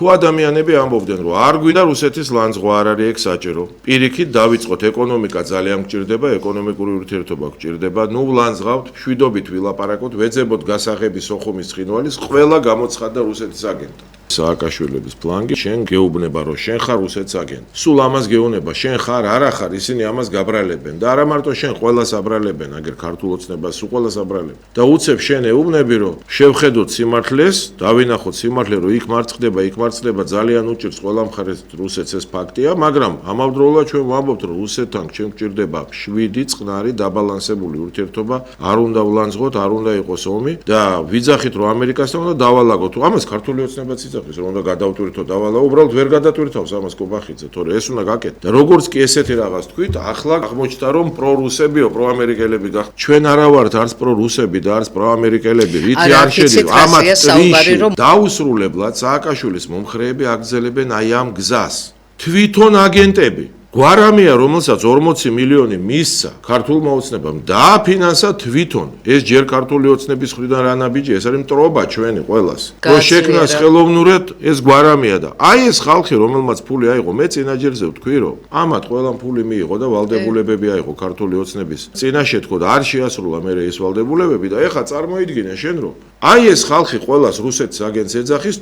თუ ადამიანები ამბობდნენ, რომ არ გვინდა რუსეთის ლანძღვა არ არის ეგ საჭირო. Პირიქით დავიწყოთ, ეკონომიკა ძალიან გჭირდება, ეკონომიკური ურთიერთობა გჭირდება. ნუ ვლანძღავთ, მშვიდობით ვილაპარაკოთ, ვეძებოთ გასაღები სოხუმის ცხინვალის, ყველა გამოცხადდა რუსეთის აგენტად. სააკაშვილების ფლანგი, შენ გეუბნება, რომ შენ ხარ რუსეთის აგენტი. სულ ამას გეუბნება, შენ ხარ, არა ხარ, ისინი ამას გაბრალებენ და არა მარტო შენ, ყველას აბრალებენ, აგერ ქართულ ოცნებას სულ ყველას აბრალებენ. და უცებ შენ ეუბნები, რომ შევხედოთ სიმართლეს, დავინახოთ სიმართლე, რომ იქ მარცხდება, იქ მარცხდება, ძალიან უჭირს ყველა მხარეს რუსეთს ეს ფაქტია, მაგრამ ამავდროულად ჩვენ ვამბობთ, რომ რუსეთთან ჩვენ გვჭირდება შვიდი წყნარი დაბალანსებული ურთიერთობა, არ უნდა ვლანძღოთ, არ უნდა იყოს ომი და ვიძახით, რომ ამერიკასთან უნდა დავალაგოთ. ამას ქართული ოცნებაც იცახის, რომ უნდა გადავტვირთო დავალა, უბრალოდ ვერ გადატვირთავს ამას კობახიძე, თორე ეს უნდა გაკეთო. და როგორც კი ესეთი რაღაც თქვით, ახლა აღმოჩნდა, რომ პრორუსებიო, პროამერიკელები გახდით. ჩვენ არა ვართ არც პრორუსები და არც პროამერიკელები, რითი არ შედით ამათ ტრიში. დაუსრულებლად სააკაშვილის მომხრეები აგრძელებენ აი ამ გზას. თვითონ აგენტები გვარამია, რომელსაც 40 მილიონი მისცა ქართულმა ოცნებამ, დააფინანსა თვითონ. ეს ჯერ ქართული ოცნების მხრიდან რა ნაბიჯი, ეს არის მტრობა ჩვენი ყველას. რო შექმნას ხელოვნურად ეს გვარამია და აი ეს ხალხი, რომელმაც ფული აიღო, მე წინაჯერზე ვთქვი, რომ ამათ ყველამ ფული მიიღო და ვალდებულებები აიღო ქართული ოცნების. წინაშე თქო და არ შეასრულა მე ეს ვალდებულებები და ეხა წარმოიდგინე შენ რომ აი ეს ხალხი ყველას რუსეთის აგენტს ეძახის,